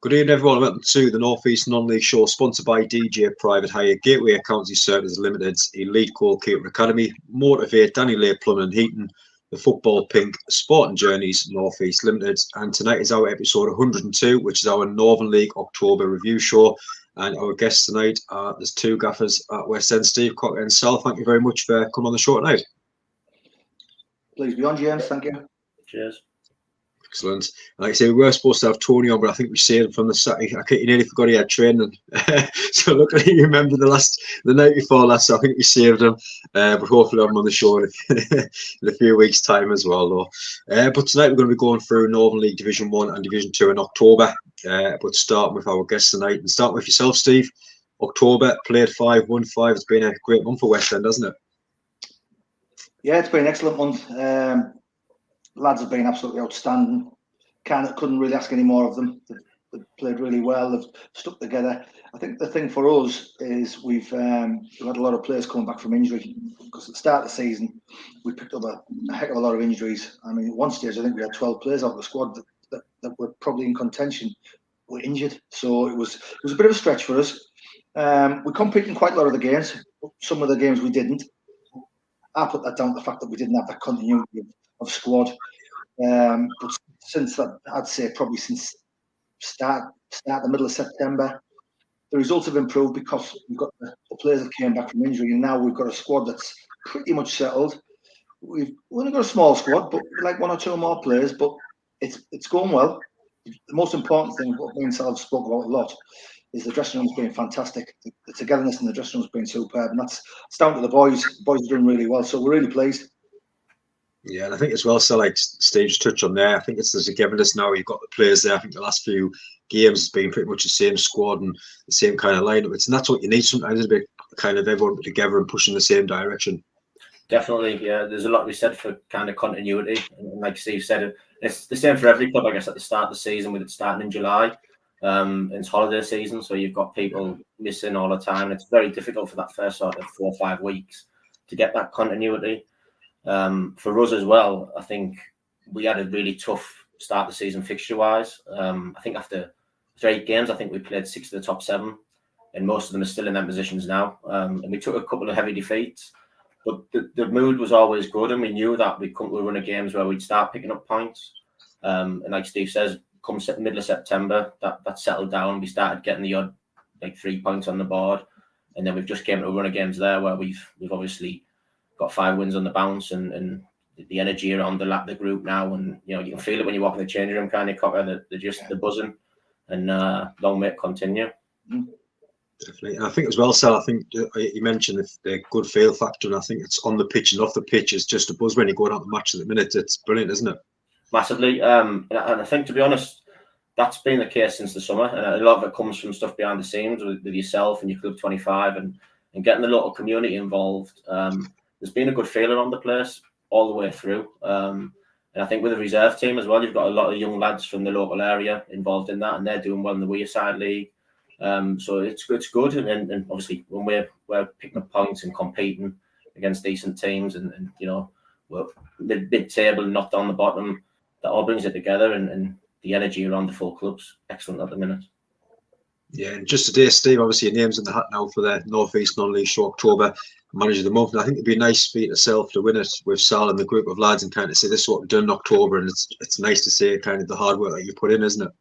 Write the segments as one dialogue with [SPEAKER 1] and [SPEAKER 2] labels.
[SPEAKER 1] Good evening, everyone. Welcome to the North East Non-League Show, sponsored by DJ Private Hire, Gateway Accountancy Services Limited, Elite Goalkeeper Academy, Motivate, Danny Lay Plumbing and Heating, the Football Pink, Sporting Journeys, North East Limited. And tonight is our episode 102, which is our Northern League October review show. And our guests tonight are, there's two gaffers at West End, Steve Cocker and Sal. Thank you very much for coming on the show tonight.
[SPEAKER 2] Please be on, James. Thank you.
[SPEAKER 3] Cheers.
[SPEAKER 1] Excellent. Like I say, we were supposed to have Tony on, but I think we saved him from the Saturday. He nearly forgot he had training. So luckily you remember the night before last, so I think we saved him. But hopefully I'm on the show in a few weeks' time as well, though. But tonight we're going to be going through Northern League Division 1 and Division 2 in October. But starting with our guests tonight, and starting with yourself, Steve. October, played 5, won 5. It's been a great month for West End, hasn't it?
[SPEAKER 2] Yeah, it's been an excellent month. Lads have been absolutely outstanding. Couldn't really ask any more of them. They've played really well. They've stuck together. I think the thing for us is we've had a lot of players coming back from injury, because at the start of the season we picked up a heck of a lot of injuries. I mean, at one stage I think we had 12 players out of the squad that were probably in contention were injured. So it was a bit of a stretch for us. We competed in quite a lot of the games. Some of the games we didn't. I put that down to the fact that we didn't have that continuity of squad. But since that, I'd say probably since the middle of September, the results have improved because we've got the players that came back from injury, and now we've got a squad that's pretty much settled. We've only got a small squad, but like one or two more players, but it's going well. The most important thing, what me and Sal spoke about a lot, is the dressing room's been fantastic. The togetherness in the dressing room's been superb, and it's down to the boys. The boys are doing really well, so we're really pleased.
[SPEAKER 1] Yeah, and I think as well, so like Steve just touched on there, I think there's a togetherness now. You've got the players there. I think the last few games has been pretty much the same squad and the same kind of lineup. And that's what you need sometimes, a bit kind of everyone together and pushing the same direction.
[SPEAKER 3] Definitely, yeah. There's a lot to be said for kind of continuity, and like Steve said, it's the same for every club, I guess. At the start of the season, with it starting in July, it's holiday season, so you've got people missing all the time. It's very difficult for that first sort of 4 or 5 weeks to get that continuity. For us as well, I think we had a really tough start of the season fixture-wise. I think after 8 games, I think we played 6 of the top 7, and most of them are still in their positions now. And we took a couple of heavy defeats, but the mood was always good, and we knew that we couldn't run a games where we'd start picking up points. And like Steve says, come middle of September, that settled down. We started getting the odd 3 points on the board, and then we've just came to a run of games there where we've obviously got 5 wins on the bounce, and the energy around the group now, and you can feel it when you walk in the changing room, kind of, Cocker, they're buzzing, and long may it continue.
[SPEAKER 1] Definitely. And I think as well, Sal, I think you mentioned the good feel factor, and I think it's on the pitch and off the pitch is just a buzz when you're going out the match at the minute. It's brilliant, isn't it?
[SPEAKER 3] Massively. And I think, to be honest, that's been the case since the summer, and a lot of it comes from stuff behind the scenes with yourself and your Club 25 and getting the local community involved. There's been a good feel around the place all the way through. And I think with the reserve team as well, you've got a lot of young lads from the local area involved in that, and they're doing well in the Wearside League. So it's good. And obviously when we're picking up points and competing against decent teams, and we're mid-table and not down the bottom, that all brings it together, and the energy around the full club's excellent at the minute.
[SPEAKER 1] Yeah, and just today, Steve, obviously your name's in the hat now for the North East Non-League Show October Manager of the Month. And I think it'd be nice for yourself to win it with Sal and the group of lads and kind of say this is what we've done in October, and it's nice to see kind of the hard work that you put in, isn't it?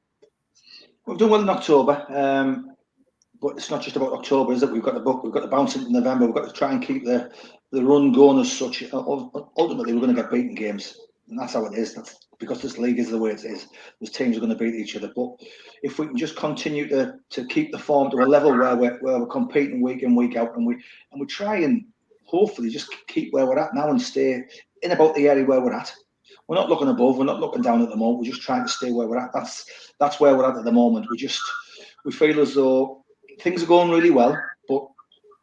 [SPEAKER 2] We've done well in October, but it's not just about October, is it? We've got the bounce into November. We've got to try and keep the run going as such. Ultimately, we're going to get beaten games, and that's how it is. That's because this league is the way it is. Those teams are going to beat each other. But if we can just continue to keep the form to a level where we're competing week in, week out, and we try and hopefully just keep where we're at now and stay in about the area where we're at. We're not looking above, we're not looking down at the moment. We're just trying to stay where we're at. That's where we're at the moment. We feel as though things are going really well, but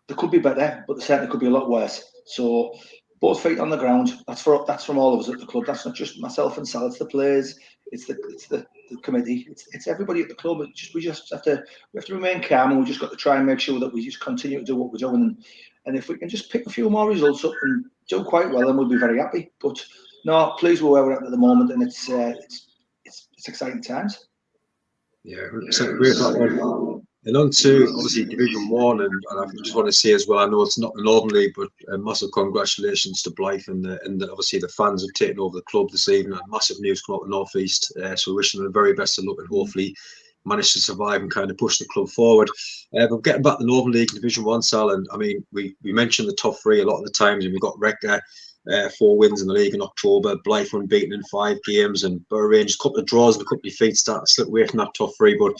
[SPEAKER 2] they could be better, but they certainly could be a lot worse. So both feet on the ground. That's from all of us at the club. That's not just myself and Sal. It's the players. It's the committee. It's everybody at the club. We just have to remain calm, and we just got to try and make sure that we just continue to do what we're doing. And if we can just pick a few more results up and do quite well, then we'll be very happy. But no, pleased with where we're at the moment, and it's exciting times.
[SPEAKER 1] Yeah, 100% agree with that one. And on to obviously Division One, and I just want to say as well, I know it's not the Northern League, but a massive congratulations to Blythe and obviously the fans have taken over the club this evening. Massive news come out of the North East, so wishing them the very best of luck and hopefully manage to survive and kind of push the club forward. But getting back to the Northern League Division One, Sal, and I mean we mentioned the top three a lot of the times, and we've got Redcar. 4 wins in the league in October, Blythe unbeaten in 5 games, and Borough Rangers a couple of draws and a couple of defeats start to slip away from that top 3. But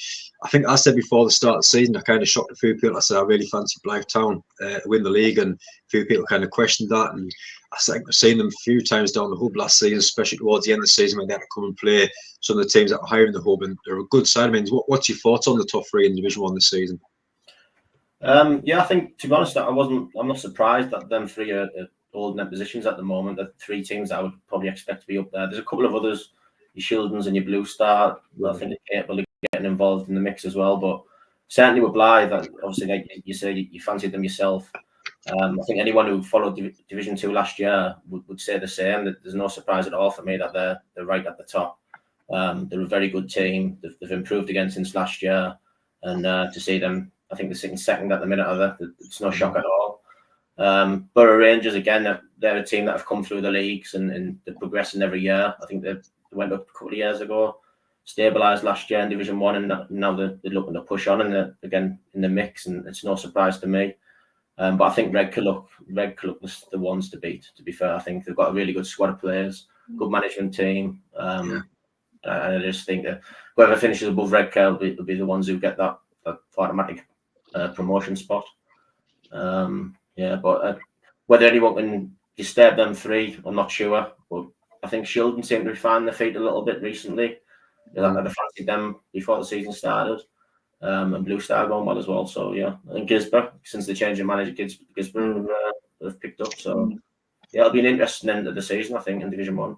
[SPEAKER 1] I think I said before the start of the season, I kind of shocked a few people. I said I really fancy Blythe Town to win the league, and a few people kind of questioned that. And I think I've seen them a few times down the hub last season, especially towards the end of the season when they had to come and play some of the teams that were higher in the hub, and they're a good side. I mean, what's your thoughts on the top 3 in Division 1 this season?
[SPEAKER 3] Yeah, I think to be honest, I'm not surprised that them 3 are holding their positions at the moment. The 3 teams I would probably expect to be up there. There's a couple of others, your Shildens and your Blue Star. I think they're capable of getting involved in the mix as well. But certainly with Blythe, obviously, like you say, you fancied them yourself. I think anyone who followed Division 2 last year would say the same. That there's no surprise at all for me that they're right at the top. They're a very good team. They've improved again since last year, and to see them, I think they're sitting second at the minute. It's no shock at all. Borough Rangers, again, they're a team that have come through the leagues and they're progressing every year. I think they went up a couple of years ago, stabilised last year in Division 1, and now they're looking to push on, and they're again in the mix, and it's no surprise to me. But I think Redcar look was the ones to beat, to be fair. I think they've got a really good squad of players, good management team. And I just think that whoever finishes above Redcar will be the ones who get that automatic promotion spot. But whether anyone can disturb them 3, I'm not sure. But I think Shildon seem to be finding their feet a little bit recently. They fancied them before the season started. And Blue Star going well as well. So, yeah. And Gisborough, since the change of manager, Gisborough have picked up. So, yeah, it'll be an interesting end of the season, I think, in Division 1.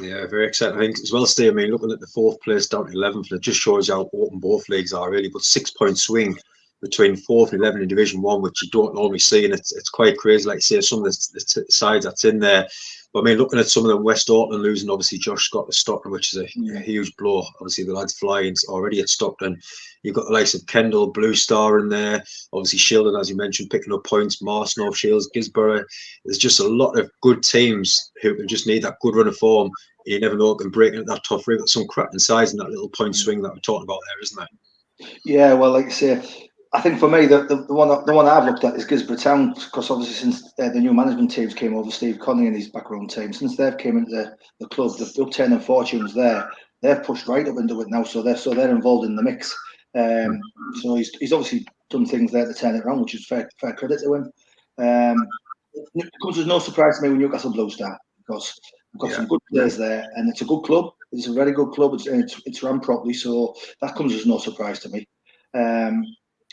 [SPEAKER 1] Yeah, very exciting. I think as well, Steve. I mean, looking at the 4th place down to 11th, it just shows how open both leagues are, really. But 6-point swing between 4th and 11 in Division 1, which you don't normally see, and it's quite crazy. Like you say, some of the sides that's in there. But I mean, looking at some of them, West Auckland losing, obviously, Josh Scott to Stockton, which is a huge blow. Obviously, the lads flying already at Stockton. You've got the likes of Kendall, Blue Star in there. Obviously, Shildon, as you mentioned, picking up points. Mars, North Shields, Gisborough. There's just a lot of good teams who just need that good run of form. You never know, can break into that top 3. Got some cracking size in that little point swing that we're talking about there, isn't there?
[SPEAKER 2] Yeah, well, like you say, I think for me, the one I've looked at is Gisborough Town, because obviously since the new management teams came over, Steve Conley and his backroom team, since they've came into the club, they've obtained their fortunes there. They've pushed right up into it now, so they're involved in the mix. So he's obviously done things there to turn it around, which is fair credit to him. It comes as no surprise to me when Newcastle Blue Star, because we've got some good players there, and it's a good club. It's a very good club. It's run properly, so that comes as no surprise to me.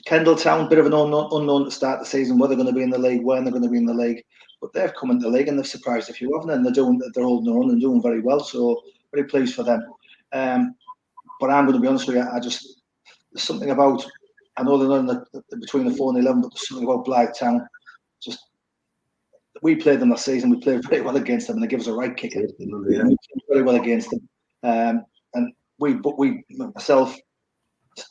[SPEAKER 2] Kendall Town, bit of an unknown to start the season, whether they're going to be in the league, when they're going to be in the league. But they've come into the league and they've surprised a few of them, and they're holding their own and doing very well. So very pleased for them. But I'm going to be honest with you, there's something about, I know they're not between the 4 and 11, but there's something about Blythe Town. Just we played them last season. We played very well against them, and they give us a right kick. We played very well against them, and we myself,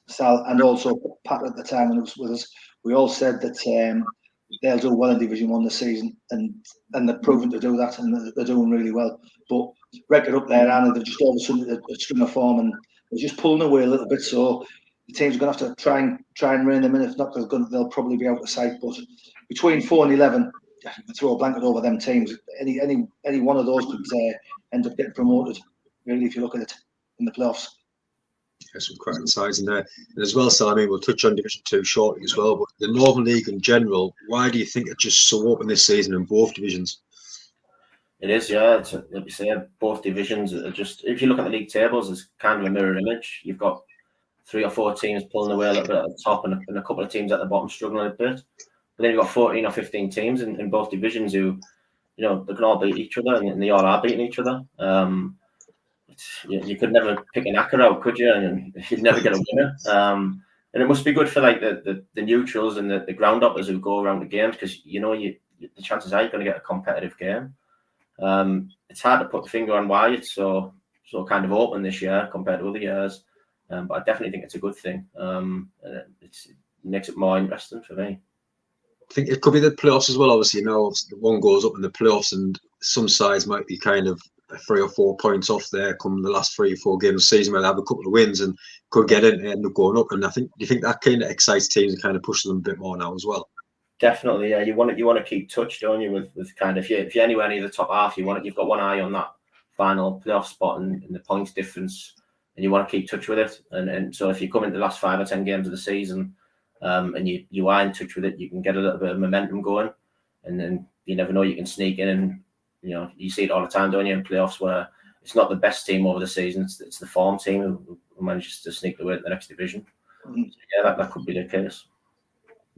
[SPEAKER 2] Sal, and also Pat at the time when it was with us, we all said that they'll do well in Division 1 this season, and they've proven to do that, and they're doing really well. But Redcar up there, and they've just all of a sudden a string of form, and they're just pulling away a little bit. So the teams are going to have to try and rein them in. If not, they'll probably be out of sight. But between 4 and 11, you can throw a blanket over them teams. Any one of those could end up getting promoted. Really, if you look at it in the playoffs.
[SPEAKER 1] Some cracking sides in there. And as well, Sal, I mean, we'll touch on Division 2 shortly as well, but the Northern League in general, why do you think it's just so open this season in both divisions?
[SPEAKER 3] It is, yeah. It's, like you say, both divisions are just, if you look at the league tables, it's kind of a mirror image. You've got 3 or 4 teams pulling away a little bit at the top, and a couple of teams at the bottom struggling a bit. But then you've got 14 or 15 teams in both divisions who, they can all beat each other, and they all are beating each other. You could never pick an acca out, could you? And you'd never get a winner. And it must be good for like the neutrals and the ground uppers who go around the games, because the chances are you're going to get a competitive game. It's hard to put the finger on why it's so kind of open this year compared to other years. But I definitely think it's a good thing. It makes it more interesting for me.
[SPEAKER 1] I think it could be the playoffs as well. Obviously, obviously one goes up in the playoffs, and some sides might be kind of 3 or 4 points off there come the last 3 or 4 games of the season, where they have a couple of wins and could get in and end up going up. And I think, do you think that kind of excites teams and kind of pushes them a bit more now as well?
[SPEAKER 3] Definitely, yeah. You want to keep touch, don't you? With kind of if you're anywhere near the top half, you've got one eye on that final playoff spot and the points difference, and you want to keep touch with it. And so if you come into the last 5 or 10 games of the season, and you are in touch with it, you can get a little bit of momentum going, and then you never know, you can sneak in. And you see it all the time, don't you, in playoffs, where it's not the best team over the season, it's the form team who manages to sneak their way to the next division. So yeah, that could be the case.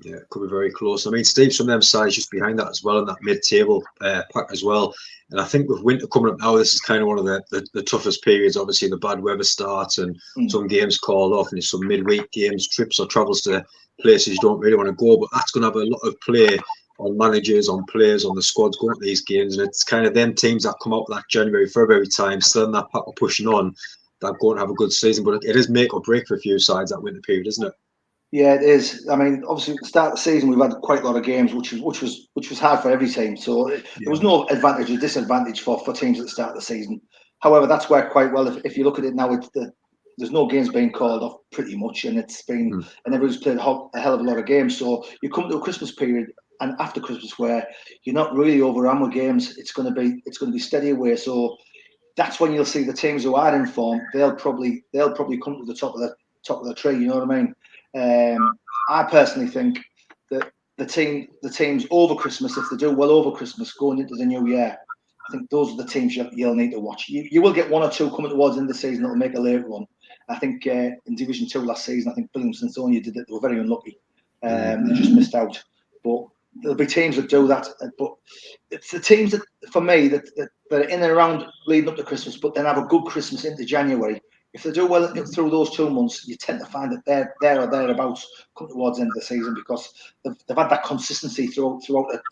[SPEAKER 1] Yeah, it could be very close. I mean, Steve's from them sides just behind that as well, in that mid-table pack as well. And I think with winter coming up now, this is kind of one of the toughest periods. Obviously, the bad weather starts and some games called off, and there's some midweek games, trips or travels to places you don't really want to go. But that's going to have a lot of play on managers, on players, on the squads going to these games. And it's kind of them teams that come out that January, February time, still in that pack of pushing on, that going to have a good season. But it is make or break for a few sides, that winter period, isn't it?
[SPEAKER 2] Yeah, it is. I mean, obviously, at the start of the season, we've had quite a lot of games, which was hard for every team. So there was no advantage or disadvantage for teams at the start of the season. However, that's worked quite well. If you look at it now, there's no games being called off pretty much, and it's been and everybody's played a hell of a lot of games. So you come to a Christmas period and after Christmas where you're not really overrun with games. It's going to be steady away. So that's when you'll see the teams who are in form. They'll probably come to the top of the tree. You know what I mean? I personally think that the teams over Christmas, if they do well over Christmas, going into the new year, I think those are the teams you'll need to watch. You will get 1 or 2 coming towards the end of the season that'll make a late run. I think in Division 2 last season, I think Billiams and Sonia did it. They were very unlucky. They just missed out. But there'll be teams that do that. But it's the teams that, for me, that are in and around leading up to Christmas, but then have a good Christmas into January. If they do well through those 2 months, you tend to find that they're there or thereabouts come towards the end of the season because they've had that consistency throughout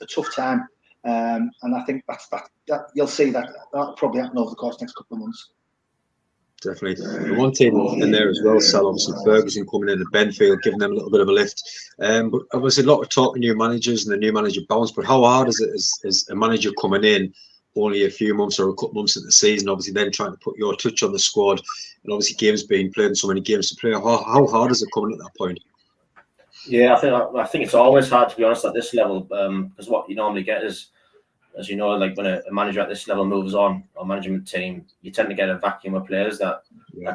[SPEAKER 2] a tough time. And I think that you'll see that'll probably happen over the course of the next couple of months.
[SPEAKER 1] Definitely. The one team in there as well, Sal, obviously Ferguson coming in at Benfield, giving them a little bit of a lift. But obviously a lot of talk to new managers and the new manager bounce. But how hard is it as a manager coming in only a few months or a couple months into the season, obviously then trying to put your touch on the squad, and obviously games being played and so many games to play? How hard is it coming at that point?
[SPEAKER 3] Yeah, I think it's always hard, to be honest, at this level, because what you normally get is, as you know, like when a manager at this level moves on, or management team, you tend to get a vacuum of players that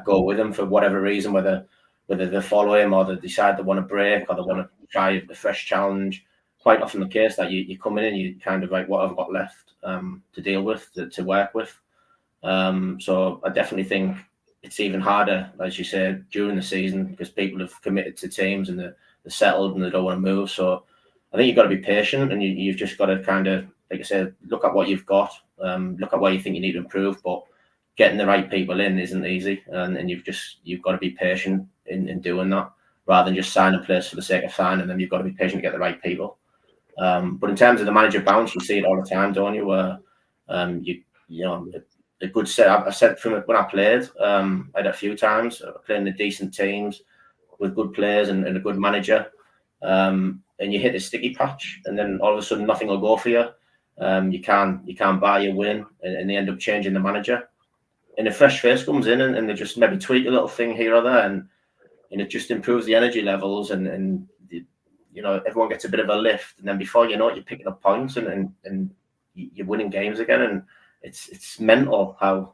[SPEAKER 3] go with him for whatever reason, whether they follow him or they decide they want to break or they want to try a fresh challenge. Quite often the case that you come in and you kind of like, what have I got left to deal with, to work with. So I definitely think it's even harder, as you said, during the season because people have committed to teams and they're settled and they don't want to move. So I think you've got to be patient and you've just got to kind of, like I said, look at what you've got, look at where you think you need to improve, but getting the right people in isn't easy. And you've got to be patient in doing that rather than just signing players for the sake of signing them. You've got to be patient to get the right people. But in terms of the manager bounce, you see it all the time, don't you? Where a good set. I've said from when I played, I had a few times playing the decent teams with good players and a good manager, and you hit a sticky patch, and then all of a sudden nothing will go for you. You can't buy your win, and they end up changing the manager. And a fresh face comes in, and they just maybe tweak a little thing here or there, and it just improves the energy levels and everyone gets a bit of a lift, and then before you know it, you're picking up points and you're winning games again. And it's mental how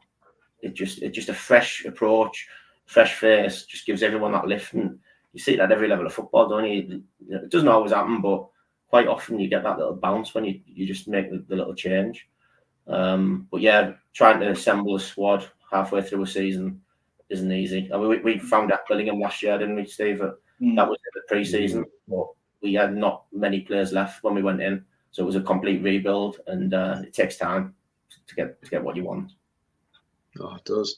[SPEAKER 3] it just a fresh approach, fresh face just gives everyone that lift. And you see it at every level of football, don't you? It doesn't always happen, but quite often you get that little bounce when you just make the little change. But yeah, trying to assemble a squad halfway through a season isn't easy. I mean, we found out Billingham last year, didn't we, Steve? That was in the pre-season, but we had not many players left when we went in, so it was a complete rebuild, and it takes time to get what you want.
[SPEAKER 1] Oh, it does.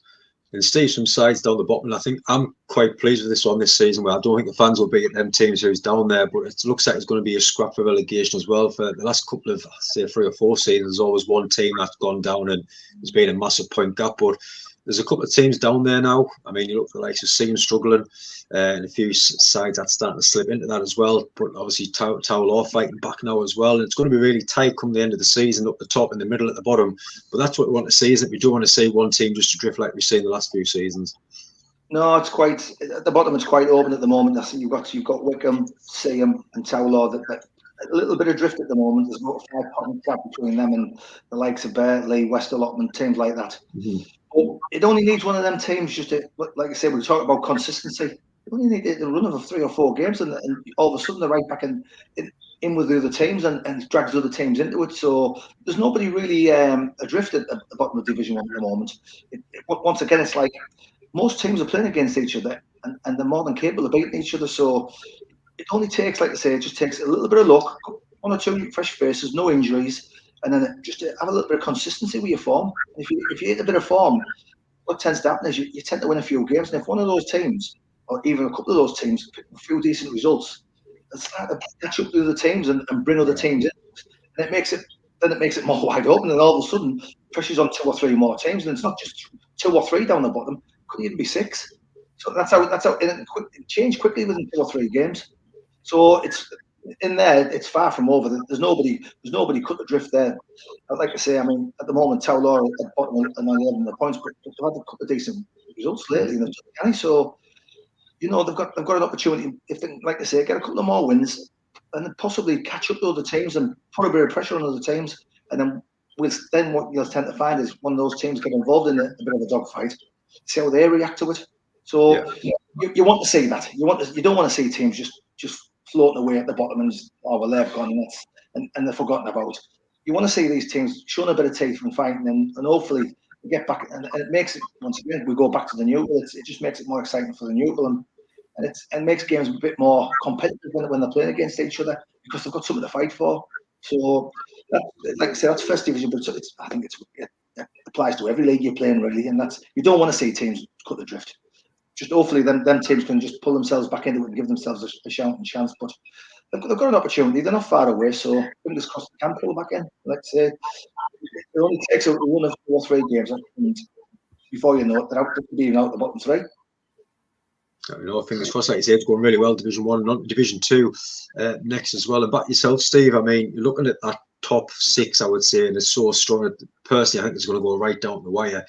[SPEAKER 1] And Steve, some sides down the bottom, I think I'm quite pleased with this one this season, where I don't think the fans will be at them teams who's down there, but it looks like it's going to be a scrap for relegation as well. For the last couple of, say, 3 or 4 seasons, there's always one team that's gone down and there's been a massive point gap. But there's a couple of teams down there now. I mean, you look at the likes of Seagham struggling, and a few sides that's starting to slip into that as well. But obviously, Towel are fighting back now as well. And it's going to be really tight come the end of the season, up the top, in the middle, at the bottom. But that's what we want to see, isn't it? We don't want to see one team just to drift like we've seen the last few seasons.
[SPEAKER 2] No, it's quite at the bottom. It's quite open at the moment. I think you've got Wickham, Seaham, and Towler. That a little bit of drift at the moment. There's about a 5-point gap between them and the likes of Berkeley, West Allotment, teams like that.
[SPEAKER 1] Mm-hmm.
[SPEAKER 2] But it only needs one of them teams just to, like I said, we talk about consistency. You only need the run of 3 or 4 games, and all of a sudden they're right back in with the other teams and drags other teams into it. So there's nobody really adrift at the bottom of Division 1 at the moment. Once again, it's like most teams are playing against each other, and they're more than capable of beating each other. So it only takes, like I say, it just takes a little bit of luck, 1 or 2 fresh faces, no injuries, and then just have a little bit of consistency with your form. If you hit a bit of form, what tends to happen is you tend to win a few games. And if one of those teams, or even a couple of those teams, pick a few decent results, and start to catch up with other teams and bring other teams in, and it makes it more wide open. And all of a sudden, pressure's on 2 or 3 more teams, and it's not just 2 or 3 down the bottom. It could even be 6. So that's how it changed quickly within 2 or 3 games. So it's in there. It's far from over. There's nobody cut adrift there. I'd like to say, I mean, at the moment, Towler at the bottom and on 11 points, but they've had a couple of decent results lately. So they've got an opportunity if they, like I say, get a couple of more wins and then possibly catch up to other teams and put a bit of pressure on other teams. And then what you'll tend to find is one of those teams get involved in a bit of a dogfight, see how they react to it. So you want to see that. You don't want to see teams just floating away at the bottom and they've gone and they're forgotten about. You want to see these teams showing a bit of teeth and fighting and hopefully get back. And it makes it, once again, we go back to the neutral. It just makes it more exciting for the neutral and makes games a bit more competitive when they're playing against each other because they've got something to fight for. So, like I say, that's first division, but I think it applies to every league you're playing really, and you don't want to see teams cut the drift. Just hopefully them teams can just pull themselves back into it and give themselves a shouting chance. But they've got an opportunity. They're not far away, so fingers crossed they can pull back in. Like I say, it only takes a 1 of 2 or 3 games, and before you know it, they're being out the bottom 3.
[SPEAKER 1] Fingers crossed, like you say, it's going really well. Division 1, not Division 2 next as well. And back yourself, Steve. I mean, you're looking at that top 6, I would say, and it's so strong. Personally, I think it's going to go right down the wire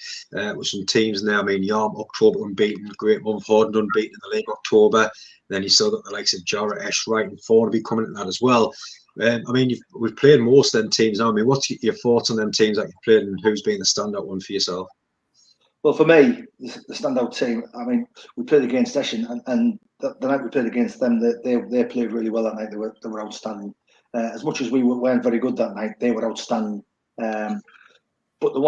[SPEAKER 1] with some teams now. I mean, Yarm, October unbeaten, great month. Horden unbeaten in the league, October. Then you still got the likes of Jarrett, Esh, Wright, and Thornaby coming at that as well. I mean, we've played most of them teams now. I mean, what's your thoughts on them teams that you've played, and who's been the standout one for yourself?
[SPEAKER 2] Well, for me, the standout team, I mean, we played against Eshin, and the night we played against them, they played really well that night. They were outstanding. As much as we weren't very good that night, they were outstanding. But the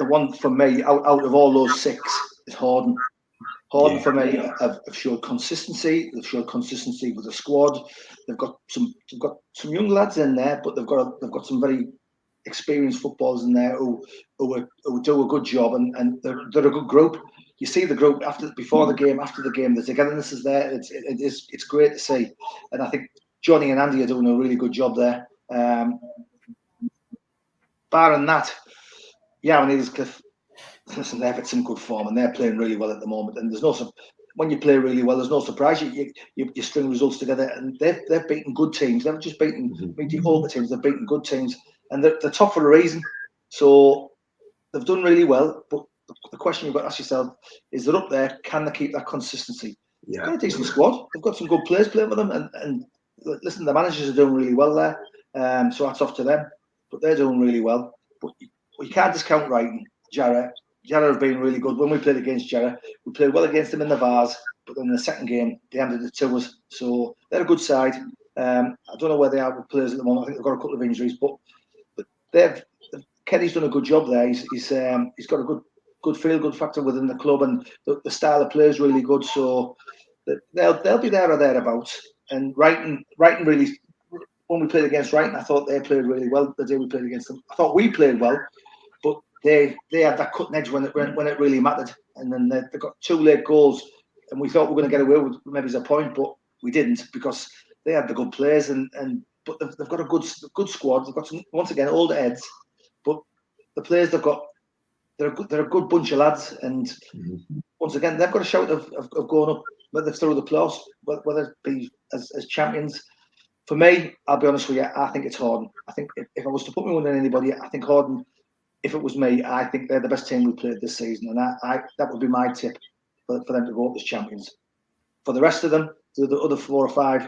[SPEAKER 2] one for me, out of all those 6, is Horden. Horden for me have showed consistency. They've showed consistency with the squad. They've got some young lads in there, but they've got some very experienced footballers in there who do a good job, and they're a good group. You see the group before the game, after the game. The togetherness is there. It's great to see, and I think Johnny and Andy are doing a really good job there. Barring that, listen, they've had some good form and they're playing really well at the moment. And when you play really well, there's no surprise you string results together. And they've beaten good teams. They've just beaten mediocre teams. They've beaten good teams, and they're top for a reason. So they've done really well. But the question you've got to ask yourself is: they're up there. Can they keep that consistency? Yeah. They've got a decent squad. They've got some good players playing with them, and listen, the managers are doing really well there. So that's off to them. But they're doing really well. But you can't discount Wrighton, Jarrett. Jarrett have been really good. When we played against Jarrett, we played well against them in the Vars, but then in the second game, they handed it to us. So they're a good side. I don't know where they are with players at the moment. I think they've got a couple of injuries, but Kenny's done a good job there. He's got a good feel, good factor within the club, and the style of play is really good. So they'll be there or thereabouts. And Wrighton really, when we played against Wrighton, I thought they played really well the day we played against them. I thought we played well, but they had that cutting edge when it really mattered. And then they got 2 late goals, and we thought we were going to get away with maybe a point, but we didn't because they had the good players but they've got a good squad. They've got some, once again, older heads, but the players they've got they're a good bunch of lads, and once again, they've got a shout of going up, whether through the playoffs, whether it be as champions. For me, I'll be honest with you, I think it's Horden. I think if I was to put me under anybody, I think Horden, if it was me, I think they're the best team we played this season, and that would be my tip for them to go up as champions. For the rest of them, the other 4 or 5, I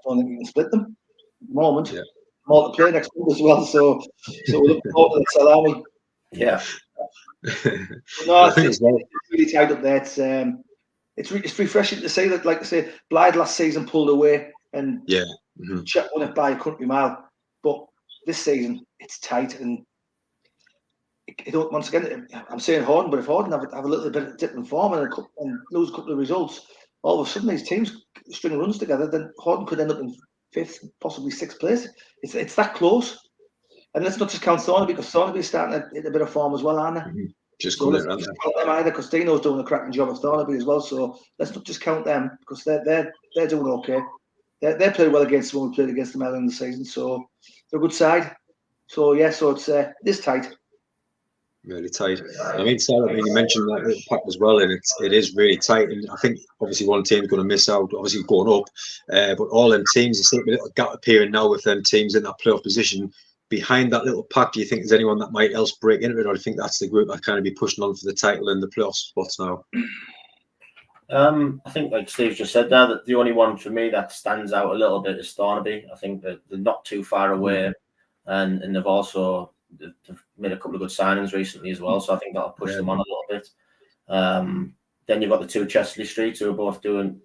[SPEAKER 2] don't think you can split them at the moment. Yeah. More to play next month as well, so we're looking forward to the salami.
[SPEAKER 3] Yeah.
[SPEAKER 2] No, it's really tight up there. It's refreshing to see that, like I say, Blythe last season pulled away and Chet won it by a country mile, but this season it's tight, and once again, I'm saying Horden, but if Horden have a little bit of dip in form and lose a couple of results, all of a sudden these teams string runs together, then Horden could end up in 5th, possibly 6th place. It's that close. And let's not just count Thornaby, because Thornaby is starting to hit a bit of form as well, aren't they?
[SPEAKER 1] Just so let's not
[SPEAKER 2] count them either, because Dino's doing a cracking job of Thornaby as well. So let's not just count them, because they're doing okay. They played well against when we played against them earlier in the season, so they're a good side. So yeah, so it's tight.
[SPEAKER 1] Really tight. I mean, Sarah, you mentioned that little pack as well, and it is really tight. And I think obviously one team's going to miss out, obviously going up, but all them teams, there's a little gap appearing now with them teams in that playoff position. Behind that little pack, do you think there's anyone that might else break into it, or do you think that's the group that kind of be pushing on for the title and the playoff spots now?
[SPEAKER 3] I think, like Steve just said there, that the only one for me that stands out a little bit is Thornaby. I think that they're not too far away, and they've also made a couple of good signings recently as well, so I think that'll push them on a little bit. Then you've got the 2 Chesley Streets, who are both doing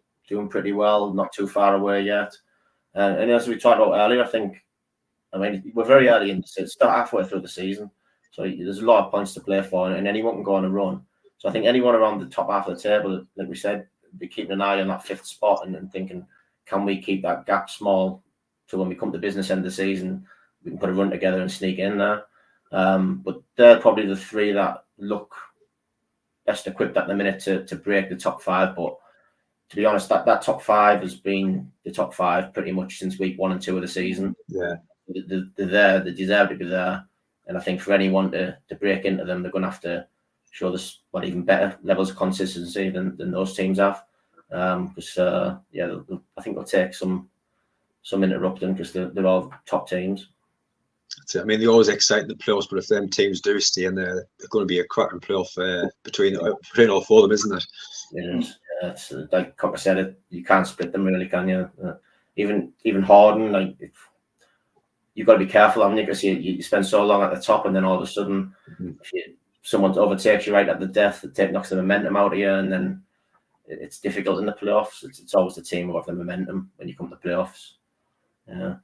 [SPEAKER 3] pretty well, not too far away yet. And as we talked about earlier, I mean, we're very early in the season, still halfway through the season, so there's a lot of points to play for, and anyone can go on a run. So I think anyone around the top half of the table, like we said, be keeping an eye on that 5th spot and thinking, can we keep that gap small so when we come to business end of the season, we can put a run together and sneak in there. But they're probably the 3 that look best equipped at the minute to break the top 5. But to be honest, that top 5 has been the top 5 pretty much since week 1 and 2 of the season.
[SPEAKER 1] Yeah.
[SPEAKER 3] They're there, they deserve to be there. And I think for anyone to break into them, they're going to have to show this even better levels of consistency than those teams have. Because I think they'll take some interrupting, because they're all top teams.
[SPEAKER 1] I mean, they always excite the playoffs, but if them teams do stay in there, they're going to be a cracking playoff between all 4 of them, isn't it?
[SPEAKER 3] Yeah, it's like Cocker said, you can't split them, really, can you? Even Horden, like, you've got to be careful, haven't you? Because you spend so long at the top, and then all of a sudden, if someone overtakes you right at the death, it knocks the momentum out of you, and then it's difficult in the playoffs. It's always the team who have the momentum when you come to playoffs. Yeah.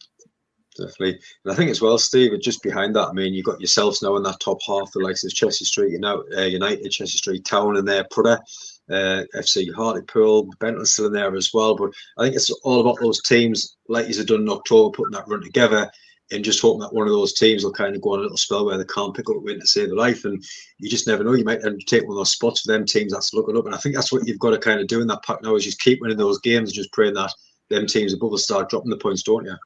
[SPEAKER 1] Definitely. And I think as well, Steve, just behind that, I mean, you've got yourselves now in that top half, the likes of Chelsea Street, United, Chelsea Street Town in there, Prudder, FC Hartlepool, Benton's still in there as well. But I think it's all about those teams, like you've done in October, putting that run together and just hoping that one of those teams will kind of go on a little spell where they can't pick up a win to save their life. And you just never know. You might take one of those spots for them teams that's looking up. And I think that's what you've got to kind of do in that pack now, is just keep winning those games and just praying that them teams above us start dropping the points, don't you?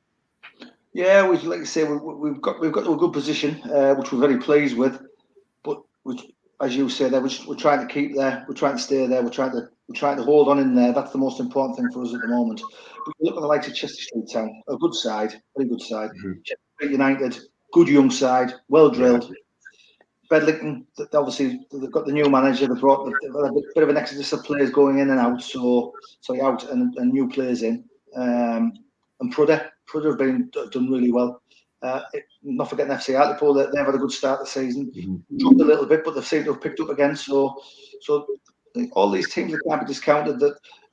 [SPEAKER 2] Yeah, like I say, we've got to a good position, which we're very pleased with. But as you said, we're trying to keep there. We're trying to stay there. We're trying to hold on in there. That's the most important thing for us at the moment. But you look at the likes of Chester Street Town, a good side, very good side. Chester Street United, good young side, well drilled. Bedlington, obviously they've got the new manager. They've brought a bit of an exodus of players going in and out, so out and new players in. And Prudder have done really well. Not forgetting FC Hartlepool, they've had a good start of the season. Dropped a little bit, but they've seemed to have picked up again. So all these teams that can't be discounted.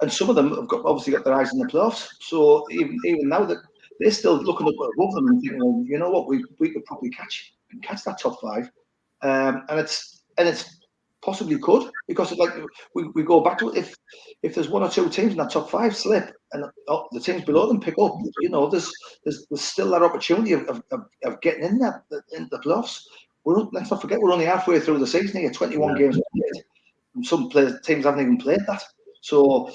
[SPEAKER 2] And some of them have obviously got their eyes in the playoffs. So even now that they're still looking up above them and thinking, well, you know what, we could probably catch that top 5. And it's possibly could, because like we go back to it, if there's 1 or 2 teams in that top 5 slip and the teams below them pick up, there's still that opportunity of getting in there in the playoffs. Let's not forget, we're only halfway through the season here, 21 games played. Some teams haven't even played that, so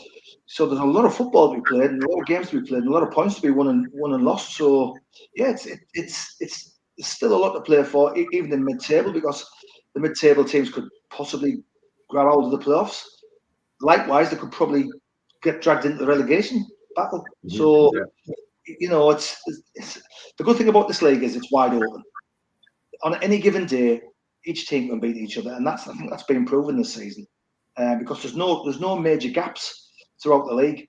[SPEAKER 2] there's a lot of football to be played and a lot of games to be played and a lot of points to be won and lost. So yeah, it's still a lot to play for, even in mid-table, because the mid-table teams could possibly grab out of the playoffs. Likewise, they could probably get dragged into the relegation battle. So, it's the good thing about this league is it's wide open. On any given day, each team can beat each other, and I think that's been proven this season, because there's no major gaps throughout the league.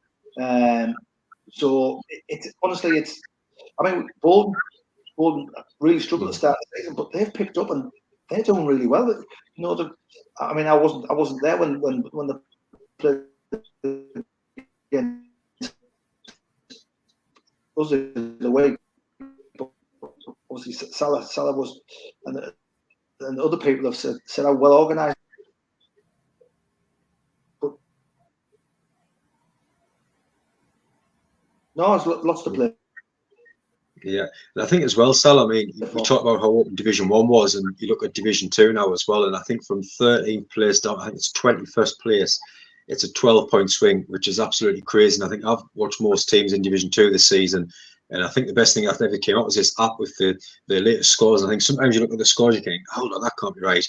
[SPEAKER 2] So honestly, Bolton really struggled to start the season, but they've picked up and they're doing really well. I wasn't there when the played against us in the way. Obviously, Salah was, and other people have said how well organised. But no, there's lots to play.
[SPEAKER 1] Yeah, and I think as well, Sal, I mean, you talk about how open Division 1 was, and you look at Division 2 now as well, and I think from 13th place down, I think it's 21st place, it's a 12-point swing, which is absolutely crazy. And I think I've watched most teams in Division 2 this season, and I think the best thing that ever came up was this app with the latest scores. I think sometimes you look at the scores, you think, hold on, that can't be right.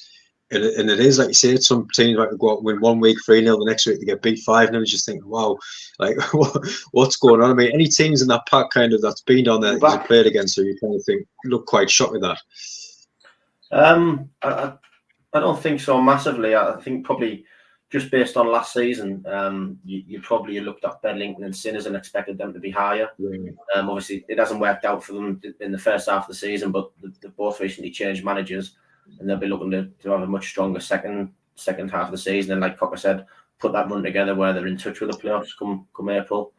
[SPEAKER 1] And it is, like you say, some teams like to go out and win 1 week 3-0, the next week they get beat 5-0. You just think, wow, like what's going on? I mean, any teams in that pack kind of that's been down there that you've played against, so you kind of think, look quite shocked with that.
[SPEAKER 3] I don't think so massively. I think probably just based on last season, you probably looked at Bedlington and Sinners and expected them to be higher. Yeah. Obviously, it hasn't worked out for them in the first half of the season, but they've both recently changed managers, and they'll be looking to have a much stronger second half of the season. And like Cocker said, put that run together where they're in touch with the playoffs come April.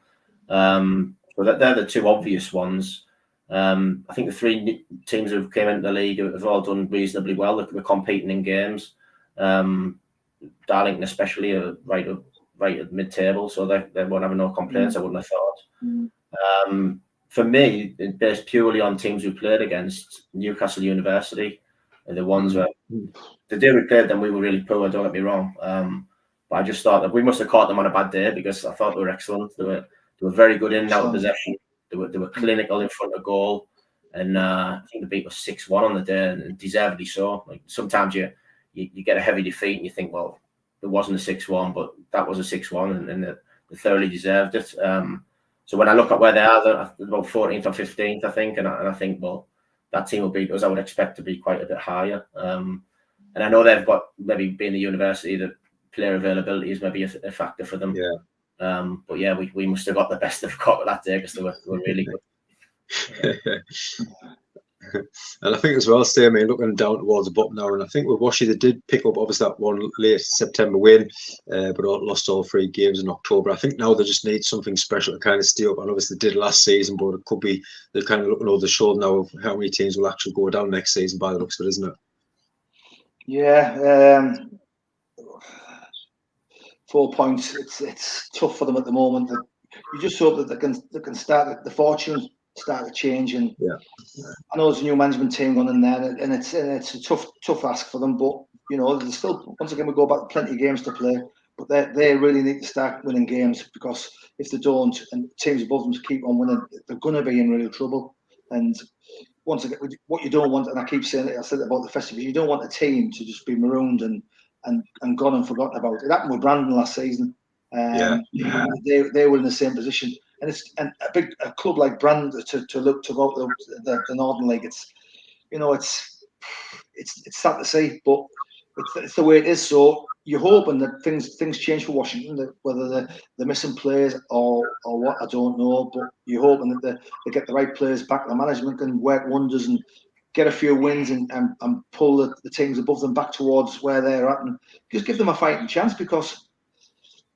[SPEAKER 3] So they're the two obvious ones. I think the 3 teams who came into the league have all done reasonably well. They're competing in games. Darlington especially are right at mid-table, so they won't have no complaints. I wouldn't have thought. For me, based purely on teams we played against, Newcastle University are the ones where the day we played them, we were really poor. Don't get me wrong, but I just thought that we must have caught them on a bad day, because I thought they were excellent. They were very good in and out of possession. They were clinical in front of goal, and I think the beat was 6-1 on the day, and deservedly so. Like sometimes you get a heavy defeat and you think, well, it wasn't a 6-1, but that was a 6-1, and they thoroughly deserved it. So when I look at where they are, they're about 14th or 15th, I think, and I think, well, that team will beat us. I would expect to be quite a bit higher. And I know they've got, maybe being the university, the player availability is maybe a factor for them. Yeah. But yeah, we must have got the best they've got that day, because they were really good.
[SPEAKER 1] And I think as well, Steve, I mean, looking down towards the bottom now, and I think with Washi, they did pick up obviously that one late September win, but lost all 3 games in October. I think now they just need something special to kind of stay up. And obviously they did last season, but it could be they're kind of looking over the shoulder now of how many teams will actually go down next season by the looks of it, isn't it?
[SPEAKER 2] Yeah, 4 points. It's tough for them at the moment. You just hope that they can start the fortunes start to change. And I know there's a new management team going in there, and it's a tough ask for them. But there's still, once again, we go back plenty of games to play. But they really need to start winning games, because if they don't, and teams above them keep on winning, they're going to be in real trouble. And once again, what you don't want, and I keep saying it, I said it about the festival, you don't want a team to just be marooned and gone and forgotten about. It happened with Brandon last season. They were in the same position, and a club like Brandon to look to go the Northern League. It's sad to see, but it's the way it is. So you're hoping that things change for Washington, that whether they're missing players or what, I don't know. But you're hoping that they get the right players back. The management can work wonders and get a few wins and pull the teams above them back towards where they're at, and just give them a fighting chance, because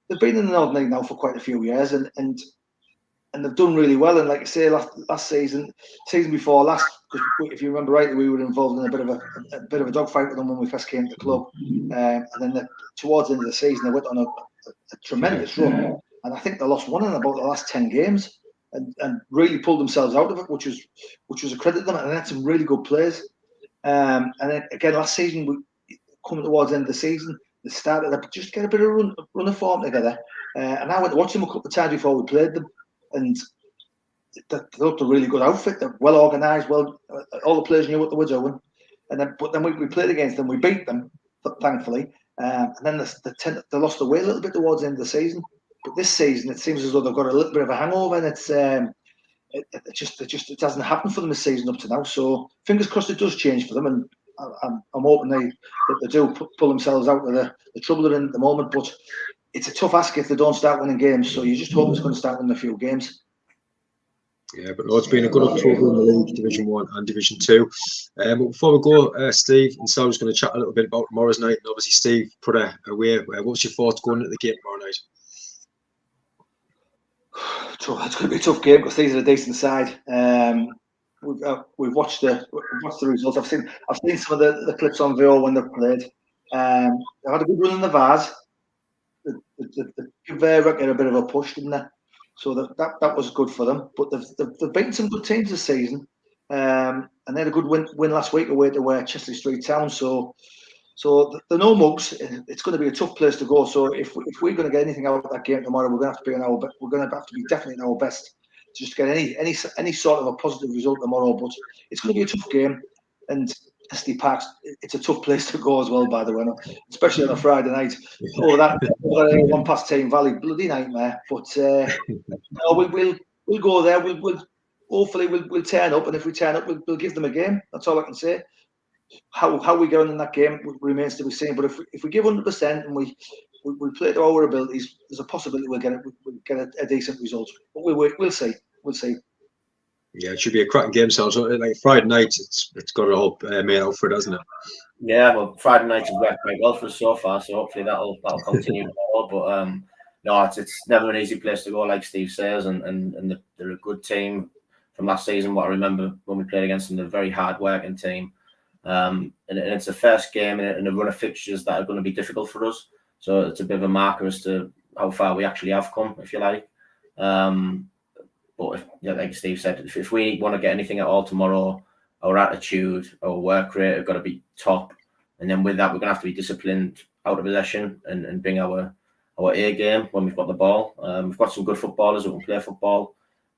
[SPEAKER 2] they've been in the Northern League now for quite a few years, and they've done really well. And like I say, last season before last, because if you remember rightly, we were involved in a bit of a dogfight with them when we first came to the club, and then towards the end of the season they went on a tremendous run, and I think they lost one in about the last 10 games. And really pulled themselves out of it, which was a credit to them, and they had some really good players. And then again, last season, coming towards the end of the season, they started to just get a bit of run of form together. And I went to watch them a couple of times before we played them, and they looked a really good outfit. They're well organised. All the players knew what they were doing. and then we played against them. We beat them, thankfully, and then they lost their way a little bit towards the end of the season. But this season, it seems as though they've got a little bit of a hangover, and it hasn't happened for them this season up to now. So fingers crossed it does change for them, and I'm hoping that they do pull themselves out of the trouble they're in at the moment. But it's a tough ask if they don't start winning games. So you just hope it's going to start winning a few games.
[SPEAKER 1] Yeah, but no, it's been a good October in the league, Division 1 and Division 2. But before we go, Steve and Sal's going to chat a little bit about tomorrow's night. And obviously, Steve put away. What's your thoughts going into the game tomorrow night?
[SPEAKER 2] It's going to be a tough game because these are a decent side. We've watched the results. I've seen some of the clips on VO when they've played. They had a good run in the Vars. They give Reckon a bit of a push, didn't they? So that was good for them. But they've beaten some good teams this season, and they had a good win last week away to Chesley Street Town. So the no mugs. It's going to be a tough place to go. So if we're going to get anything out of that game tomorrow, we're going to have to be definitely on our best to just get any sort of a positive result tomorrow. But it's going to be a tough game, and SD Park's it's a tough place to go as well. By the way, especially on a Friday night. That 1 past Team Valley, bloody nightmare. But no, we'll go there. Hopefully we'll turn up, and if we turn up, we'll give them a game. That's all I can say. How we go in that game remains to be seen. But if we give 100% and we play to our abilities, there's a possibility we'll get a decent result. But we'll see. We'll see.
[SPEAKER 1] Yeah, it should be a cracking game. So like Friday night, it's got it all made out for it, hasn't it?
[SPEAKER 3] Yeah, well, Friday nights have worked quite well for us so far, so hopefully that'll continue tomorrow. But no, it's never an easy place to go, like Steve says, and they're a good team from last season. What I remember when we played against them, they're a very hard working team. And it's the first game in a run of fixtures that are going to be difficult for us. So it's a bit of a marker as to how far we actually have come, if you like. But like Steve said, if we want to get anything at all tomorrow, our attitude, our work rate have got to be top. And then with that, we're going to have to be disciplined out of possession and bring our A game when we've got the ball. We've got some good footballers who can play football,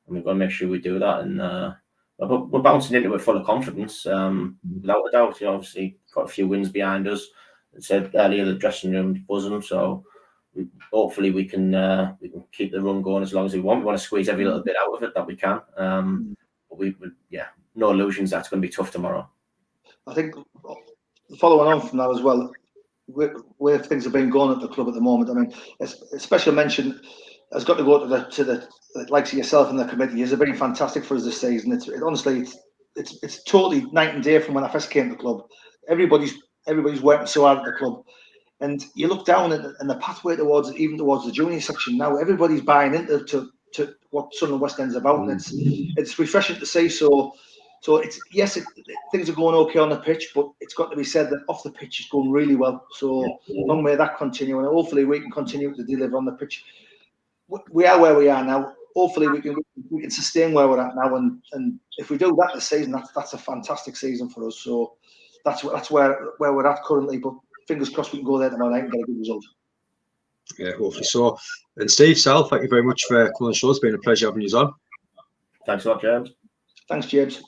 [SPEAKER 3] and we've got to make sure we do that. And we're bouncing into it full of confidence, without a doubt. Obviously, got a few wins behind us. I said earlier, the dressing room's buzzing, so hopefully we can keep the run going as long as we want. We want to squeeze every little bit out of it that we can. But no illusions that's going to be tough tomorrow.
[SPEAKER 2] I think following on from that as well, where things have been going at the club at the moment. I mean, a special mention has got to go to the likes of yourself and the committee. It's been fantastic for us this season. Honestly, it's totally night and day from when I first came to the club. Everybody's working so hard at the club, and you look down and the pathway towards the junior section now. Everybody's buying into what Sunderland West End's about, and it's refreshing to see. So things are going okay on the pitch, but it's got to be said that off the pitch is going really well. So long may that continue, and hopefully we can continue to deliver on the pitch. We are where we are now. Hopefully we can sustain where we're at now, and if we do that this season, that's a fantastic season for us. So that's where we're at currently. But fingers crossed we can go there tomorrow night and get a good result.
[SPEAKER 1] Yeah, hopefully so. And Steve, Sal, thank you very much for coming on the show. It's been a pleasure having you on.
[SPEAKER 3] Thanks a lot, James.
[SPEAKER 2] Thanks, James.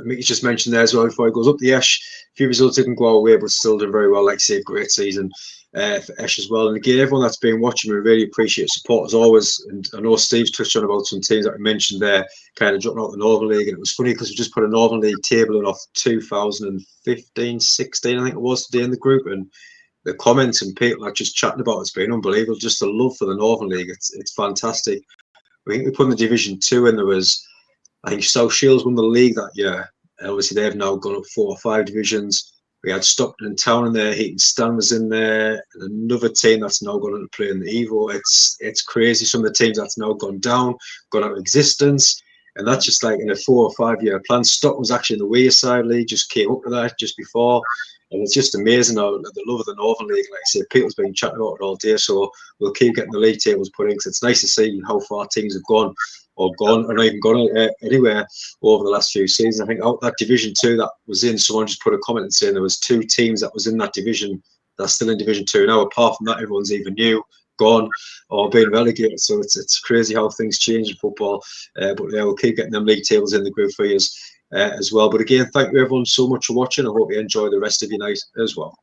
[SPEAKER 1] Mickey's just mentioned there as well before he goes up the Esh. A few results didn't go our way, but still did very well. Like I say, great season for Esh as well. And again, everyone that's been watching, we really appreciate support as always. And I know Steve's touched on about some teams that we mentioned there, kind of dropping out the Northern League. And it was funny because we just put a Northern League table in off 2015, 16, I think it was, today in the group. And the comments and people are just chatting about it's been unbelievable. Just the love for the Northern League. It's fantastic. I think we put in the Division 2 and there was, I think South Shields won the league that year. Obviously, they've now gone up 4 or 5 divisions. We had Stockton Town in there, Heaton Stan was in there, and another team that's now gone on to play in the Evo. It's crazy. Some of the teams that's now gone down, gone out of existence, and that's just like in a 4 or 5 year plan. Stockton was actually in the Wearside League, just came up to that just before. And it's just amazing how the love of the Northern League, like I say, people's been chatting about it all day. So we'll keep getting the league tables put in because it's nice to see how far teams have gone or not even gone anywhere over the last few seasons. I think out that Division 2 that was in, someone just put a comment and saying there was 2 teams that was in that division that's still in Division 2 now. Apart from that, everyone's either new, gone, or being relegated. So it's crazy how things change in football. But yeah, we'll keep getting them league tables in the group for you as well. But again, thank you everyone so much for watching. I hope you enjoy the rest of your night as well.